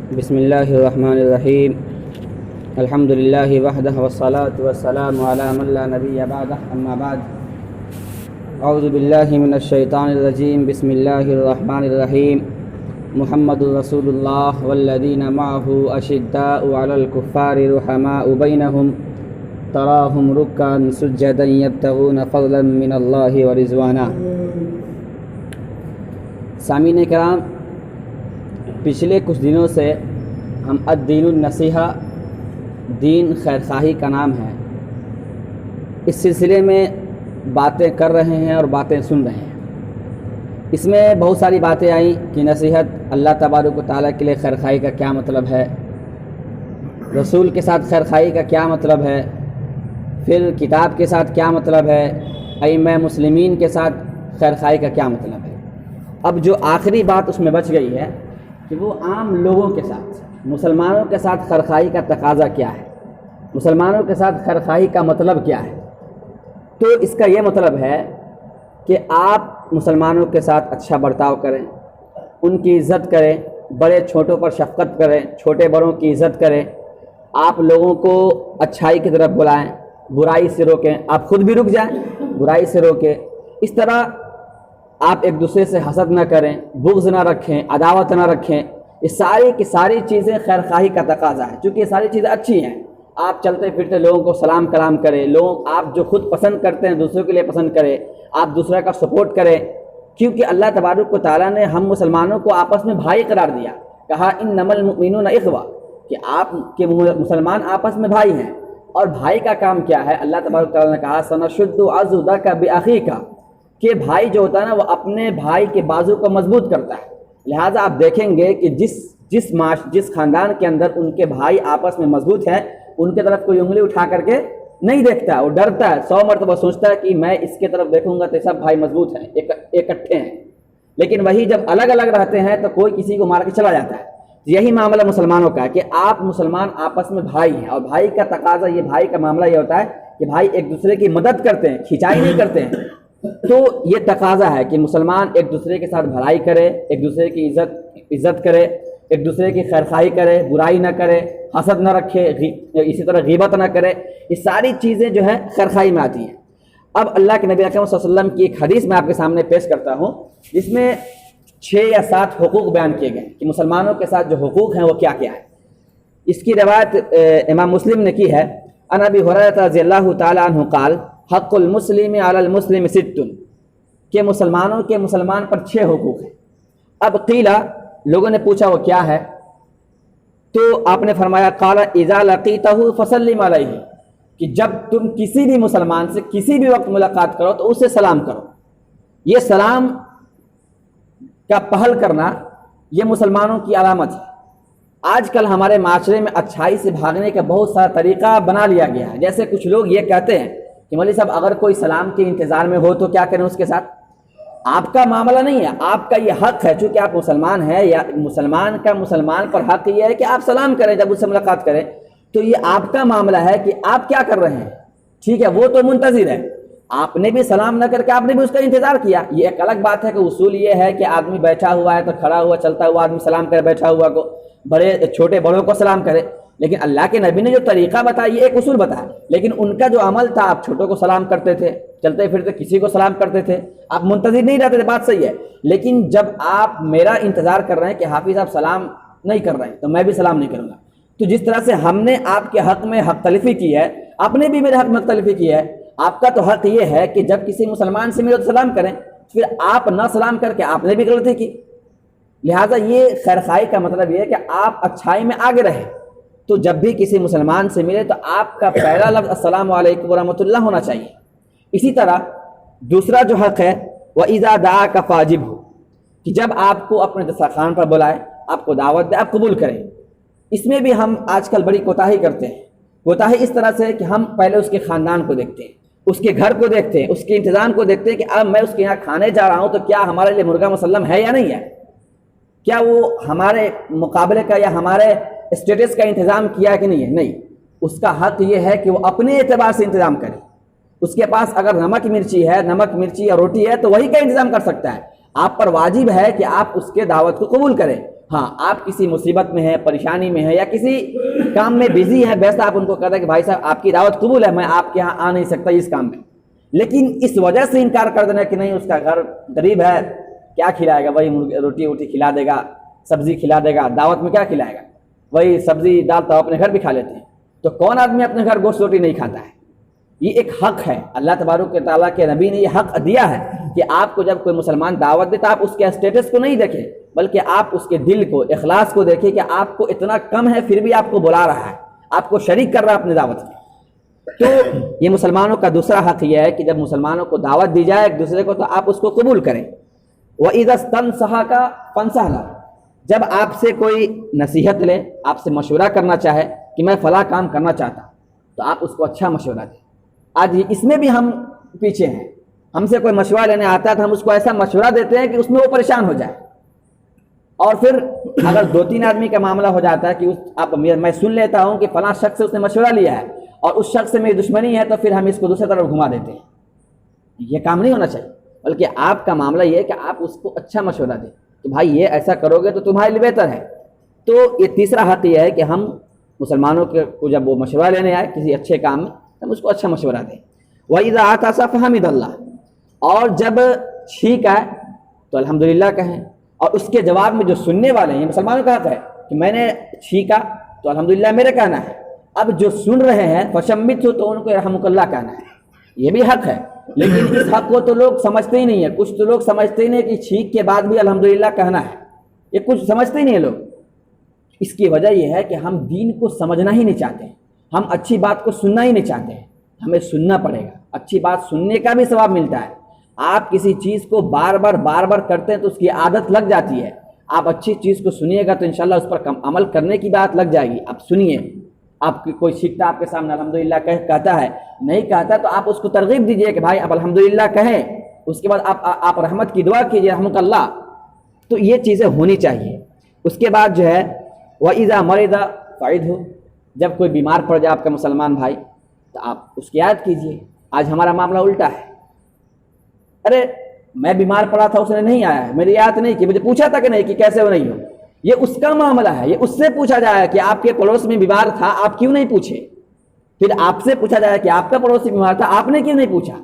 بسم اللہ الرحمن الرحیم الحمد للہ وحدہ والصلاة والسلام علی من لا نبی بعدہ اما بعد اعوذ باللہ من الشیطان الرجیم بسم اللہ الرحمن الرحیم محمد رسول اللہ والذین معہ اشداء علی الکفار رحماء بینہم تراہم رکعا سجدا یبتغون فضلا من اللہ ورضوانا۔ سامعین کرام، پچھلے کچھ دنوں سے ہم الدین النصیحہ دین خیرخواہی کا نام ہے، اس سلسلے میں باتیں کر رہے ہیں اور باتیں سن رہے ہیں۔ اس میں بہت ساری باتیں آئیں کہ نصیحت اللہ تبارک و تعالیٰ کے لیے خیرخواہی کا کیا مطلب ہے، رسول کے ساتھ خیرخواہی کا کیا مطلب ہے، پھر کتاب کے ساتھ کیا مطلب ہے، ائمہ مسلمین کے ساتھ خیرخواہی کا کیا مطلب ہے۔ اب جو آخری بات اس میں بچ گئی ہے کہ وہ عام لوگوں کے ساتھ، مسلمانوں کے ساتھ خیرخواہی کا تقاضا کیا ہے، مسلمانوں کے ساتھ خیرخواہی کا مطلب کیا ہے۔ تو اس کا یہ مطلب ہے کہ آپ مسلمانوں کے ساتھ اچھا برتاؤ کریں، ان کی عزت کریں، بڑے چھوٹوں پر شفقت کریں، چھوٹے بڑوں کی عزت کریں، آپ لوگوں کو اچھائی کی طرف بلائیں، برائی سے روکیں، آپ خود بھی رک جائیں، برائی سے روکیں۔ اس طرح آپ ایک دوسرے سے حسد نہ کریں، بغض نہ رکھیں، عداوت نہ رکھیں۔ یہ ساری کی ساری چیزیں خیرخواہی کا تقاضا ہے، چونکہ یہ ساری چیزیں اچھی ہیں۔ آپ چلتے پھرتے لوگوں کو سلام کلام کریں، آپ جو خود پسند کرتے ہیں دوسروں کے لیے پسند کریں، آپ دوسرے کا سپورٹ کریں، کیونکہ اللہ تبارک و تعالیٰ نے ہم مسلمانوں کو آپس میں بھائی قرار دیا، کہا انما المؤمنون اخوہ، کہ آپ کے مسلمان آپس میں بھائی ہیں۔ اور بھائی کا کام کیا ہے؟ اللہ تبارک و تعالیٰ نے کہا سنشد عضدک بأخیک، کہ بھائی جو ہوتا ہے نا وہ اپنے بھائی کے بازو کو مضبوط کرتا ہے۔ لہٰذا آپ دیکھیں گے کہ جس خاندان کے اندر ان کے بھائی آپس میں مضبوط ہیں، ان کے طرف کوئی انگلی اٹھا کر کے نہیں دیکھتا، وہ ڈرتا ہے، 100 مرتبہ سوچتا ہے کہ میں اس کے طرف دیکھوں گا تو سب بھائی مضبوط ہیں، اکٹھے ہیں۔ لیکن وہی جب الگ الگ رہتے ہیں تو کوئی کسی کو مار کے چلا جاتا ہے۔ یہی معاملہ مسلمانوں کا ہے کہ آپ مسلمان آپس میں بھائی ہیں، اور بھائی کا تقاضا، یہ بھائی کا معاملہ یہ ہوتا ہے کہ بھائی ایک دوسرے کی مدد کرتے ہیں، کھینچائی نہیں کرتے ہیں۔ تو یہ تقاضا ہے کہ مسلمان ایک دوسرے کے ساتھ بھلائی کرے، ایک دوسرے کی عزت کرے، ایک دوسرے کی خیرخواہی کرے، برائی نہ کرے، حسد نہ رکھے، اسی طرح غیبت نہ کرے۔ یہ ساری چیزیں جو ہے خیرخواہی میں آتی ہیں۔ اب اللہ کے نبی اکرم صلی اللہ علیہ وسلم کی ایک حدیث میں آپ کے سامنے پیش کرتا ہوں، جس میں 6 یا 7 حقوق بیان کیے گئے کہ مسلمانوں کے ساتھ جو حقوق ہیں وہ کیا کیا ہے۔ اس کی روایت امام مسلم نے کی ہے، عن ابی ہریرہ رضی اللہ تعالی عنہ قال حق المسلم علی المسلم 6، کہ مسلمانوں کے مسلمان پر 6 حقوق ہیں۔ اب قیلا، لوگوں نے پوچھا وہ کیا ہے، تو آپ نے فرمایا قال اذا لقیتہ فسلم علیہ، کہ جب تم کسی بھی مسلمان سے کسی بھی وقت ملاقات کرو تو اسے سلام کرو۔ یہ سلام کا پہل کرنا یہ مسلمانوں کی علامت ہے۔ آج کل ہمارے معاشرے میں اچھائی سے بھاگنے کا بہت سارا طریقہ بنا لیا گیا ہے۔ جیسے کچھ لوگ یہ کہتے ہیں کہ مولوی صاحب اگر کوئی سلام کے انتظار میں ہو تو کیا کریں اس کے ساتھ؟ آپ کا معاملہ نہیں ہے، آپ کا یہ حق ہے، چونکہ آپ مسلمان ہیں، یا مسلمان کا مسلمان پر حق یہ ہے کہ آپ سلام کریں جب اس سے ملاقات کریں۔ تو یہ آپ کا معاملہ ہے کہ آپ کیا کر رہے ہیں، ٹھیک ہے، وہ تو منتظر ہے، آپ نے بھی سلام نہ کر کے آپ نے بھی اس کا انتظار کیا۔ یہ ایک الگ بات ہے کہ اصول یہ ہے کہ آدمی بیٹھا ہوا ہے تو کھڑا ہوا چلتا ہوا آدمی سلام کرے، بیٹھا ہوا کو، چھوٹے بڑوں کو سلام کرے۔ لیکن اللہ کے نبی نے جو طریقہ بتایا یہ ایک اصول بتایا، لیکن ان کا جو عمل تھا، آپ چھوٹوں کو سلام کرتے تھے، چلتے پھرتے کسی کو سلام کرتے تھے، آپ منتظر نہیں رہتے تھے، بات صحیح ہے۔ لیکن جب آپ میرا انتظار کر رہے ہیں کہ حافظ صاحب سلام نہیں کر رہے ہیں تو میں بھی سلام نہیں کروں گا۔ تو جس طرح سے ہم نے آپ کے حق میں حق تلفی کی ہے، آپ نے بھی میرے حق میں حق تلفی کی ہے۔ آپ کا تو حق یہ ہے کہ جب کسی مسلمان سے ملو تو سلام کریں، پھر آپ نہ سلام کر کے آپ نے بھی غلطی کی۔ لہٰذا یہ خیرخواہی کا مطلب یہ ہے کہ آپ اچھائی میں آگے رہیں۔ تو جب بھی کسی مسلمان سے ملے تو آپ کا پہلا لفظ السلام علیکم ورحمۃ اللہ ہونا چاہیے۔ اسی طرح دوسرا جو حق ہے وَإِذَا دَعَاكَ فَأَجِبْهُ، کہ جب آپ کو اپنے دسترخوان پر بلائے، آپ کو دعوت دے، آپ قبول کریں۔ اس میں بھی ہم آج کل بڑی کوتاہی کرتے ہیں۔ کوتاہی اس طرح سے کہ ہم پہلے اس کے خاندان کو دیکھتے ہیں، اس کے گھر کو دیکھتے ہیں، اس کے انتظام کو دیکھتے ہیں کہ اب میں اس کے یہاں کھانے جا رہا ہوں تو کیا ہمارے لیے مرغہ مسلم ہے یا نہیں ہے، کیا وہ ہمارے مقابلے کا یا ہمارے اسٹیٹس کا انتظام کیا کہ نہیں ہے۔ نہیں، اس کا حق یہ ہے کہ وہ اپنے اعتبار سے انتظام کرے۔ اس کے پاس اگر نمک مرچی ہے، نمک مرچی یا روٹی ہے تو وہی کا انتظام کر سکتا ہے۔ آپ پر واجب ہے کہ آپ اس کے دعوت کو قبول کریں، ہاں آپ کسی مصیبت میں ہیں، پریشانی میں ہیں، یا کسی کام میں بزی ہیں، ویسا آپ ان کو کہتے ہیں کہ بھائی صاحب آپ کی دعوت قبول ہے، میں آپ کے یہاں آ نہیں سکتا اس کام میں، لیکن اس وجہ سے انکار کر دینا کہ نہیں اس کا گھر غریب ہے، کیا کھلائے گا، وہی روٹی ووٹی کھلا دے گا، سبزی کھلا دے گا، دعوت میں کیا کھلائے گا، وہی سبزی دال تو اپنے گھر بھی کھا لیتے ہیں۔ تو کون آدمی اپنے گھر گوشت روٹی نہیں کھاتا ہے؟ یہ ایک حق ہے، اللہ تبارک و تعالیٰ کے نبی نے یہ حق دیا ہے کہ آپ کو جب کوئی مسلمان دعوت دے تو آپ اس کے اسٹیٹس کو نہیں دیکھیں، بلکہ آپ اس کے دل کو، اخلاص کو دیکھیں کہ آپ کو اتنا کم ہے پھر بھی آپ کو بلا رہا ہے، آپ کو شریک کر رہا ہے اپنی دعوت میں۔ تو یہ مسلمانوں کا دوسرا حق یہ ہے کہ جب مسلمانوں کو دعوت دی جائے ایک دوسرے کو تو آپ اس کو قبول کریں۔ وَإِذَا اسْتَنصَحَكَ فَانصَحْ لَهُ، جب آپ سے کوئی نصیحت لے، آپ سے مشورہ کرنا چاہے کہ میں فلاں کام کرنا چاہتا ہوں، تو آپ اس کو اچھا مشورہ دیں۔ آج اس میں بھی ہم پیچھے ہیں، ہم سے کوئی مشورہ لینے آتا ہے تو ہم اس کو ایسا مشورہ دیتے ہیں کہ اس میں وہ پریشان ہو جائے، اور پھر اگر 2-3 آدمی کا معاملہ ہو جاتا ہے کہ میں سن لیتا ہوں کہ فلاں شخص سے اس نے مشورہ لیا ہے اور اس شخص سے میری دشمنی ہے، تو پھر ہم اس کو دوسری طرف گھما دیتے ہیں۔ یہ کام نہیں ہونا چاہیے، بلکہ آپ کا معاملہ یہ ہے کہ آپ اس کو اچھا مشورہ دیں کہ بھائی یہ ایسا کرو گے تو تمہارے لیے بہتر ہے۔ تو یہ تیسرا حق یہ ہے کہ ہم مسلمانوں کو جب وہ مشورہ لینے آئے کسی اچھے کام میں، ہم اس کو اچھا مشورہ دیں۔ وَإِذَا عَطَسَ فَحَمِدَ اللَّهَ، اور جب چھینک آئے تو الحمدللہ کہیں، اور اس کے جواب میں جو سننے والے ہیں، یہ مسلمانوں کا حق ہے کہ میں نے چھینکا تو الحمدللہ میرے کہنا ہے، اب جو سن رہے ہیں فَشَمِّتْهُ تو ان کو رحمک اللہ کہنا ہے، یہ بھی حق ہے۔ لیکن اس حق کو تو لوگ سمجھتے ہی نہیں ہیں، کچھ تو لوگ سمجھتے ہی نہیں کہ چھینک کے بعد بھی الحمدللہ کہنا ہے، یہ کچھ سمجھتے ہی نہیں ہیں لوگ۔ اس کی وجہ یہ ہے کہ ہم دین کو سمجھنا ہی نہیں چاہتے ہیں، ہم اچھی بات کو سننا ہی نہیں چاہتے ہیں، ہمیں سننا پڑے گا، اچھی بات سننے کا بھی ثواب ملتا ہے۔ آپ کسی چیز کو بار بار کرتے ہیں تو اس کی عادت لگ جاتی ہے، آپ اچھی چیز کو سنیے گا تو انشاءاللہ اس پر عمل کرنے کی بات لگ جائے گی۔ آپ سنیے، آپ کی کوئی سیکھتا آپ کے سامنے الحمدللہ کہتا ہے، نہیں کہتا تو آپ اس کو ترغیب دیجئے کہ بھائی آپ الحمدللہ کہیں، اس کے بعد آپ رحمت کی دعا کیجئے رحمک اللہ۔ تو یہ چیزیں ہونی چاہیے۔ اس کے بعد جو ہے وَإِذَا مَرِضَ فَعِدْهُ، جب کوئی بیمار پڑ جائے آپ کا مسلمان بھائی تو آپ اس کی یاد کیجئے۔ آج ہمارا معاملہ الٹا ہے، ارے میں بیمار پڑا تھا اس نے نہیں آیا ہے، میری یاد نہیں کی، مجھے پوچھا تھا کہ نہیں کہ کیسے ہو نہیں ہو، یہ اس کا معاملہ ہے، یہ اس سے پوچھا جائے کہ آپ کے پڑوس میں بیمار تھا آپ کیوں نہیں پوچھے، پھر آپ سے پوچھا جائے کہ آپ کا پڑوسی بیمار تھا آپ نے کیوں نہیں پوچھا۔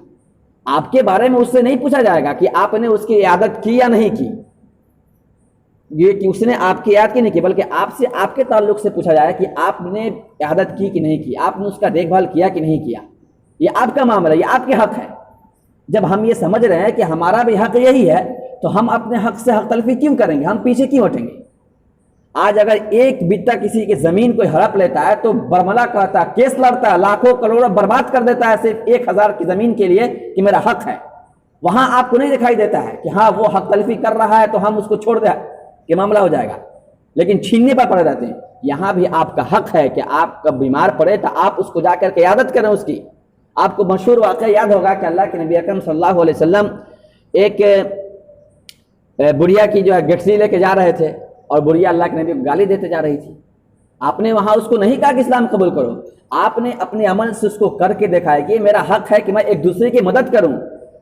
آپ کے بارے میں اس سے نہیں پوچھا جائے گا کہ آپ نے اس کی عیادت کی یا نہیں کی، یہ کہ اس نے آپ کی عیادت کی نہیں کی، بلکہ آپ سے آپ کے تعلق سے پوچھا جائے کہ آپ نے عیادت کی کہ نہیں کی، آپ نے اس کا دیکھ بھال کیا کہ نہیں کیا۔ یہ آپ کا معاملہ، یہ آپ کے حق ہے۔ جب ہم یہ سمجھ رہے ہیں کہ ہمارا بھی حق یہی ہے تو ہم اپنے حق سے حق تلفی کیوں کریں گے، ہم پیچھے کیوں ہٹیں گے۔ آج اگر ایک بتہ کسی کی زمین کوئی ہڑپ لیتا ہے تو برملا کرتا ہے، کیس لڑتا ہے، لاکھوں کروڑوں برباد کر دیتا ہے صرف 1000 کی زمین کے لیے کہ میرا حق ہے۔ وہاں آپ کو نہیں دکھائی دیتا ہے کہ ہاں وہ حق تلفی کر رہا ہے تو ہم اس کو چھوڑ دیں کہ معاملہ ہو جائے گا، لیکن چھیننے پر پڑے رہتے ہیں۔ یہاں بھی آپ کا حق ہے کہ آپ کا بیمار پڑے تو آپ اس کو جا کر کے عیادت کریں اس کی۔ آپ کو مشہور واقعہ یاد ہوگا کہ اللہ کے نبی اکرم صلی اللہ علیہ وسلم ایک بڑھیا کی جو ہے گٹھری لے کے جا رہے تھے اور بڑھیا اللہ کے نبی کو گالی دیتے جا رہی تھی۔ آپ نے وہاں اس کو نہیں کہا کہ اسلام قبول کرو، آپ نے اپنے عمل سے اس کو کر کے دکھایا کہ یہ میرا حق ہے کہ میں ایک دوسرے کی مدد کروں،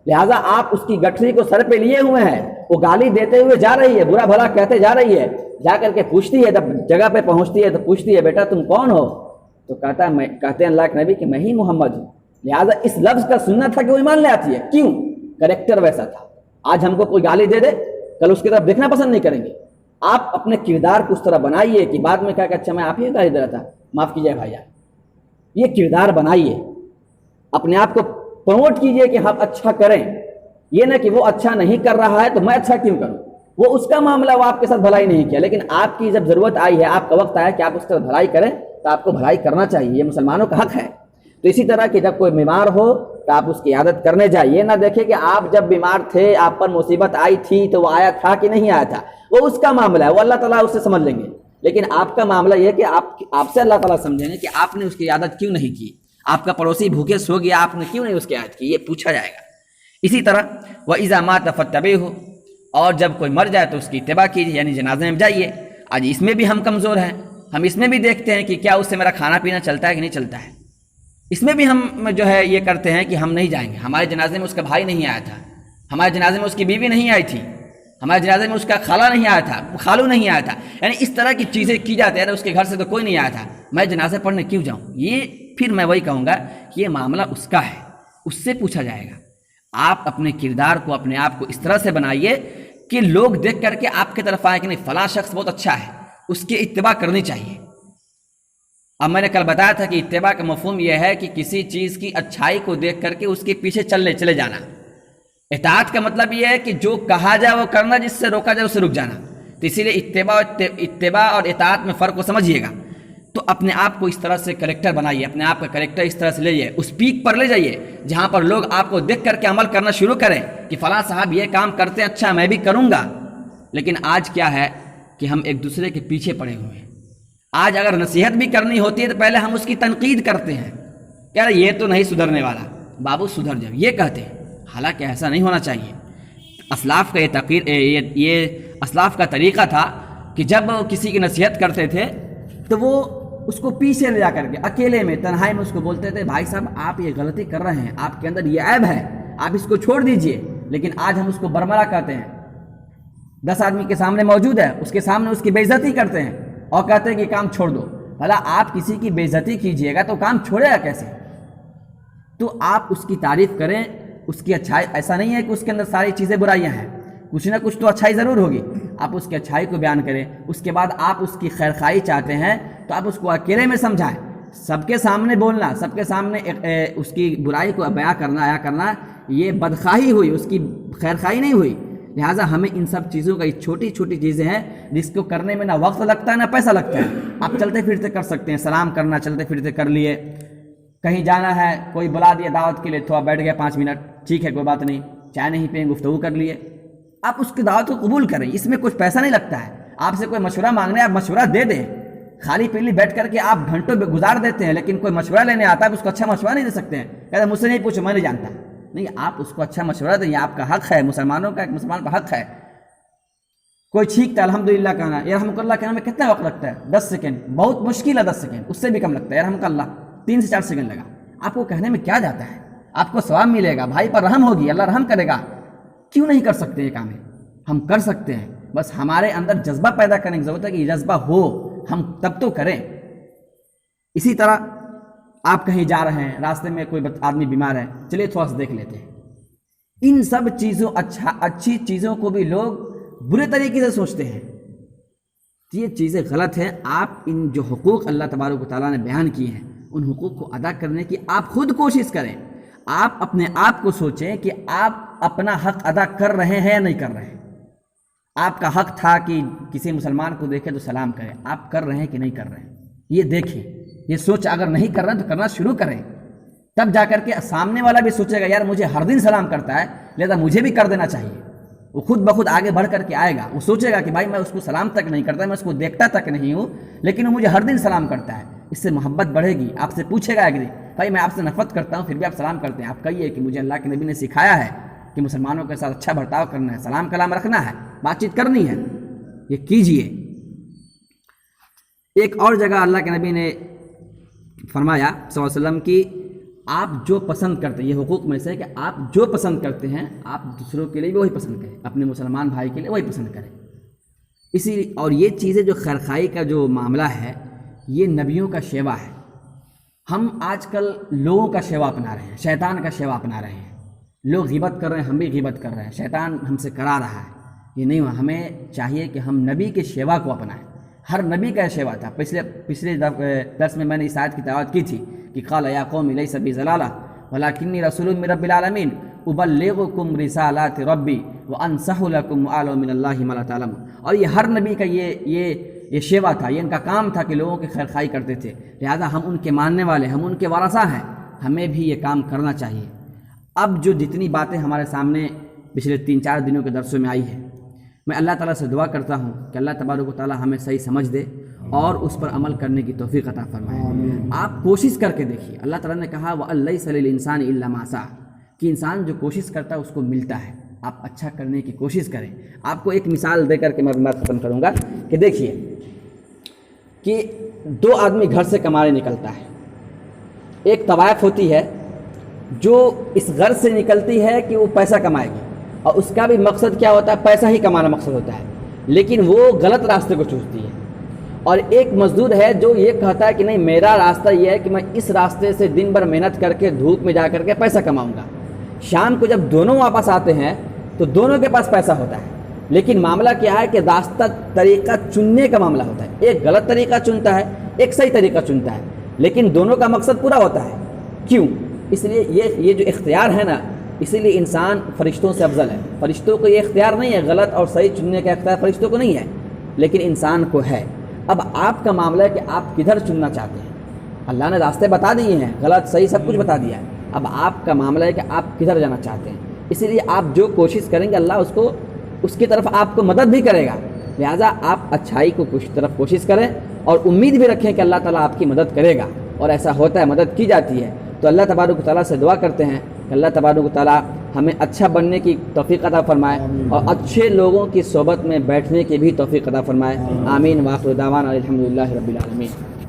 لہٰذا آپ اس کی گٹھری کو سر پہ لیے ہوئے ہیں، وہ گالی دیتے ہوئے جا رہی ہے، برا بھلا کہتے جا رہی ہے، جا کر کے پوچھتی ہے، جب جگہ پہ پہنچتی ہے تو پوچھتی ہے بیٹا تم کون ہو، تو کہتے ہیں اللہ کے نبی کہ میں ہی محمد ہوں۔ لہٰذا اس لفظ کا سننا تھا کہ وہ ایمان لے آتی ہے، کیوں؟ کریکٹر ویسا تھا۔ آج ہم کو کوئی گالی دے دے کل اس کی طرف دیکھنا پسند نہیں کریں گے۔ آپ اپنے کردار کو اس طرح بنائیے کہ بعد میں کہا کہ اچھا میں آپ ہی گالی دے رہا تھا، معاف کیجیے بھائی جان۔ یہ کردار بنائیے، اپنے آپ کو پروموٹ کیجیے کہ ہم اچھا کریں، یہ نہ کہ وہ اچھا نہیں کر رہا ہے تو میں اچھا کیوں کروں، وہ اس کا معاملہ، وہ آپ کے ساتھ بھلائی نہیں کیا، لیکن آپ کی جب ضرورت آئی ہے، آپ کا وقت آیا کہ آپ اس طرح بھلائی کریں تو آپ کو بھلائی کرنا چاہیے، یہ مسلمانوں کا حق ہے۔ تو اسی طرح کہ جب کوئی بیمار ہو تو آپ اس کی عیادت کرنے جائیں، یہ نہ دیکھیں کہ آپ جب بیمار تھے آپ پر مصیبت آئی تھی تو وہ آیا تھا کہ نہیں آیا تھا، وہ اس کا معاملہ ہے، وہ اللہ تعالیٰ اس سے سمجھ لیں گے، لیکن آپ کا معاملہ یہ ہے کہ آپ سے اللہ تعالیٰ سمجھیں گے کہ آپ نے اس کی عیادت کیوں نہیں کی، آپ کا پڑوسی بھوکے سو گیا آپ نے کیوں نہیں اس کی عیادت کی، یہ پوچھا جائے گا۔ اسی طرح وَإِذَا مَاتَ فَاتَّبِعْهُ، اور جب کوئی مر جائے تو اس کی اتباع کیجیے، یعنی جنازے میں جائیے۔ آج اس میں بھی ہم کمزور ہیں، ہم اس میں بھی دیکھتے ہیں کہ کیا اس سے میرا کھانا پینا چلتا ہے کہ نہیں چلتا ہے، اس میں بھی ہم جو ہے یہ کرتے ہیں کہ ہم نہیں جائیں گے، ہمارے جنازے میں اس کا بھائی نہیں آیا تھا، ہمارے جنازے میں اس کی بیوی نہیں آئی تھی، ہمارے جنازے میں اس کا خالہ نہیں آیا تھا، خالو نہیں آیا تھا، یعنی اس طرح کی چیزیں کی جاتی ہیں، اس کے گھر سے تو کوئی نہیں آیا تھا، میں جنازے پڑھنے کیوں جاؤں؟ یہ پھر میں وہی کہوں گا کہ یہ معاملہ اس کا ہے، اس سے پوچھا جائے گا۔ آپ اپنے کردار کو، اپنے آپ کو اس طرح سے بنائیے کہ لوگ دیکھ کر کے آپ کی طرف آئیں کہ نہیں فلاں شخص بہت اچھا ہے، اس کی اتباع کرنی چاہیے۔ اب میں نے کل بتایا تھا کہ اتباع کا مفہوم یہ ہے کہ کسی چیز کی اچھائی کو دیکھ کر کے اس کے پیچھے چلے جانا۔ اطاعت کا مطلب یہ ہے کہ جو کہا جائے وہ کرنا، جس سے روکا جائے اس سے رک جانا۔ تو اسی لیے اتباع اور اطاعت میں فرق کو سمجھیے گا۔ تو اپنے آپ کو اس طرح سے کریکٹر بنائیے، اپنے آپ کا کریکٹر اس طرح سے لے جائیے، اس پیک پر لے جائیے جہاں پر لوگ آپ کو دیکھ کر کے عمل کرنا شروع کریں کہ فلاں صاحب یہ کام کرتے ہیں، اچھا میں بھی کروں گا۔ لیکن آج کیا ہے کہ ہم ایک دوسرے کے پیچھے پڑے ہوئے ہیں۔ آج اگر نصیحت بھی کرنی ہوتی ہے تو پہلے ہم اس کی تنقید کرتے ہیں، یار یہ تو نہیں سدھرنے والا، بابو سدھر جاؤ، یہ کہتے ہیں۔ حالانکہ ایسا نہیں ہونا چاہیے۔ اسلاف کا یہ اسلاف کا طریقہ تھا کہ جب کسی کی نصیحت کرتے تھے تو وہ اس کو پیچھے لے جا کر کے اکیلے میں، تنہائی میں اس کو بولتے تھے، بھائی صاحب آپ یہ غلطی کر رہے ہیں، آپ کے اندر یہ عیب ہے، آپ اس کو چھوڑ دیجئے۔ لیکن آج ہم اس کو برملا کہتے ہیں، 10 آدمی کے سامنے موجود ہے، اس کے سامنے اس کی بے عزتی کرتے ہیں اور کہتے ہیں کہ کام چھوڑ دو۔ بھلا آپ کسی کی بے عزتی کیجئے گا تو کام چھوڑے گا کیسے؟ تو آپ اس کی تعریف کریں، اس کی اچھائی، ایسا نہیں ہے کہ اس کے اندر ساری چیزیں برائیاں ہیں، کچھ نہ کچھ تو اچھائی ضرور ہوگی۔ آپ اس کی اچھائی کو بیان کریں، اس کے بعد آپ اس کی خیرخواہی چاہتے ہیں تو آپ اس کو اکیلے میں سمجھائیں۔ سب کے سامنے بولنا، سب کے سامنے اس کی برائی کو بیان کرنا یہ بدخواہی ہوئی، اس کی خیرخواہی نہیں ہوئی۔ لہٰذا ہمیں ان سب چیزوں کا، یہ چھوٹی چھوٹی چیزیں ہیں جس کو کرنے میں نہ وقت لگتا ہے نہ پیسہ لگتا ہے۔ آپ چلتے پھرتے کر سکتے ہیں، سلام کرنا چلتے پھرتے کر لیے، کہیں جانا ہے کوئی بلا دیا دعوت کے لیے، تھوڑا بیٹھ گیا 5 منٹ، ٹھیک ہے کوئی بات نہیں، چائے نہیں پئیں، گفتگو کر لیے، آپ اس کی دعوت کو قبول کریں، اس میں کچھ پیسہ نہیں لگتا ہے۔ آپ سے کوئی مشورہ مانگنے، آپ مشورہ دے دیں، خالی پیلی بیٹھ کر کے آپ گھنٹوں گزار دیتے ہیں، لیکن کوئی مشورہ لینے آتا ہے اس کو اچھا مشورہ نہیں دے سکتے ہیں، کہتے ہیں مجھ سے نہیں پوچھو میں نہیں جانتا۔ نہیں، آپ اس کو اچھا مشورہ دیں، یہ آپ کا حق ہے، مسلمانوں کا، ایک مسلمان کا حق ہے۔ کوئی چھینکتا ہے الحمدللہ کہنا، یرحمک اللہ کہنے میں کتنا وقت لگتا ہے؟ 10 سیکنڈ، بہت مشکل ہے 10 سیکنڈ، اس سے بھی کم لگتا ہے، یرحمک اللہ 3 سے 4 سیکنڈ لگا۔ آپ کو کہنے میں کیا جاتا ہے؟ آپ کو ثواب ملے گا، بھائی پر رحم ہوگی، اللہ رحم کرے گا۔ کیوں نہیں کر سکتے یہ کام؟ ہم کر سکتے ہیں، بس ہمارے اندر جذبہ پیدا کرنے کی ضرورت ہے کہ یہ جذبہ ہو، ہم تب تو کریں۔ اسی طرح آپ کہیں جا رہے ہیں، راستے میں کوئی آدمی بیمار ہے، چلیے تھوڑا سا دیکھ لیتے ہیں۔ ان سب چیزوں، اچھی چیزوں کو بھی لوگ برے طریقے سے سوچتے ہیں، یہ چیزیں غلط ہیں۔ آپ ان جو حقوق اللہ تبارک و تعالیٰ نے بیان کیے ہیں، ان حقوق کو ادا کرنے کی آپ خود کوشش کریں۔ آپ اپنے آپ کو سوچیں کہ آپ اپنا حق ادا کر رہے ہیں یا نہیں کر رہے ہیں۔ آپ کا حق تھا کہ کسی مسلمان کو دیکھے تو سلام کریں، آپ کر رہے ہیں کہ نہیں کر رہے ہیں، یہ دیکھیں، یہ سوچ اگر نہیں کر رہے ہیں تو کرنا شروع کریں، تب جا کر کے سامنے والا بھی سوچے گا یار مجھے ہر دن سلام کرتا ہے، لہذا مجھے بھی کر دینا چاہیے۔ وہ خود بخود آگے بڑھ کر کے آئے گا، وہ سوچے گا کہ بھائی میں اس کو سلام تک نہیں کرتا، میں اس کو دیکھتا تک نہیں ہوں، لیکن وہ مجھے ہر دن سلام کرتا ہے، اس سے محبت بڑھے گی۔ آپ سے پوچھے گا کہ بھائی میں آپ سے نفرت کرتا ہوں پھر بھی آپ سلام کرتے ہیں، آپ کہیے کہ مجھے اللہ کے نبی نے سکھایا ہے کہ مسلمانوں کے ساتھ اچھا برتاؤ کرنا ہے، سلام کلام رکھنا ہے، بات چیت کرنی ہے، یہ کیجئے۔ ایک اور جگہ اللہ کے نبی نے فرمایا صلی اللہ علیہ وسلم کی آپ جو پسند کرتے ہیں، یہ حقوق میں سے کہ آپ جو پسند کرتے ہیں آپ دوسروں کے لیے بھی وہی پسند کریں، اپنے مسلمان بھائی کے لیے وہی پسند کریں۔ اسی لیے اور یہ چیزیں جو خیرخواہی کا جو معاملہ ہے یہ نبیوں کا شیوا ہے۔ ہم آج کل لوگوں کا شیوا اپنا رہے ہیں، شیطان کا شیوا اپنا رہے ہیں، لوگ غیبت کر رہے ہیں، ہم بھی غیبت کر رہے ہیں، شیطان ہم سے کرا رہا ہے، یہ نہیں ہوا۔ ہمیں چاہیے کہ ہم نبی کے شیوا کو اپنائیں۔ ہر نبی کا شیوا تھا۔ پچھلے درس میں نے اس آیت کی تلاوت کی تھی کہ قال یا قوم لیس بی ضلالہ ولکنی رسول من رب العالمین ابلغکم رسالات ربی وانصح لکم وأعلم من اللہ ما لا تعلمون۔ اور یہ ہر نبی کا یہ شیوا تھا، یہ ان کا کام تھا کہ لوگوں کی خیرخواہی کرتے تھے، لہذا ہم ان کے ماننے والے، ہم ان کے وارثہ ہیں، ہمیں بھی یہ کام کرنا چاہیے۔ اب جو جتنی باتیں ہمارے سامنے پچھلے 3-4 دنوں کے درسوں میں آئی ہے، میں اللہ تعالیٰ سے دعا کرتا ہوں کہ اللہ تبارک و تعالیٰ ہمیں صحیح سمجھ دے اور اس پر عمل کرنے کی توفیق عطا فرمائے۔ آپ کوشش کر کے دیکھیے، اللہ تعالیٰ نے کہا وَأَن لَيْسَ لِلْإِنسَانِ إِلَّا مَا سَعَى، کہ انسان جو کوشش کرتا ہے اس کو ملتا ہے۔ آپ اچھا کرنے کی کوشش کریں۔ آپ کو ایک مثال دے کر کے میں بات ختم کروں گا کہ دیکھیے کہ 2 آدمی گھر سے کمانے نکلتا ہے، ایک طوائف ہوتی ہے جو اس غرض سے نکلتی ہے کہ وہ پیسہ کمائے گی، اور اس کا بھی مقصد کیا ہوتا ہے؟ پیسہ ہی کمانا مقصد ہوتا ہے، لیکن وہ غلط راستے کو چنتی ہے۔ اور ایک مزدور ہے جو یہ کہتا ہے کہ نہیں، میرا راستہ یہ ہے کہ میں اس راستے سے دن بھر محنت کر کے دھوپ میں جا کر کے پیسہ کماؤں گا۔ شام کو جب دونوں واپس آتے ہیں تو دونوں کے پاس پیسہ ہوتا ہے، لیکن معاملہ کیا ہے کہ راستہ طریقہ چننے کا معاملہ ہوتا ہے۔ ایک غلط طریقہ چنتا ہے، ایک صحیح طریقہ چنتا ہے، لیکن دونوں کا مقصد پورا ہوتا ہے۔ کیوں؟ اس لیے یہ جو اختیار ہے نا، اسی لیے انسان فرشتوں سے افضل ہے۔ فرشتوں کو یہ اختیار نہیں ہے، غلط اور صحیح چننے کا اختیار فرشتوں کو نہیں ہے، لیکن انسان کو ہے۔ اب آپ کا معاملہ ہے کہ آپ کدھر چننا چاہتے ہیں۔ اللہ نے راستے بتا دیے ہیں، غلط صحیح سب کچھ بتا دیا ہے، اب آپ کا معاملہ ہے کہ آپ کدھر جانا چاہتے ہیں۔ اسی لیے آپ جو کوشش کریں گے اللہ اس کی طرف آپ کو مدد بھی کرے گا، لہٰذا آپ اچھائی کو طرف کوشش کریں اور امید بھی رکھیں کہ اللہ تعالیٰ آپ کی مدد کرے گا، اور ایسا ہوتا ہے، مدد کی جاتی ہے۔ تو اللہ تبارک و تعالیٰ سے دعا کرتے ہیں کہ اللہ تبارک و تعالیٰ ہمیں اچھا بننے کی توفیق عطا فرمائے اور اچھے لوگوں کی صحبت میں بیٹھنے کی بھی توفیق عطا فرمائے۔ آمین۔ وآخر دعوانا الحمدللہ رب العالمین۔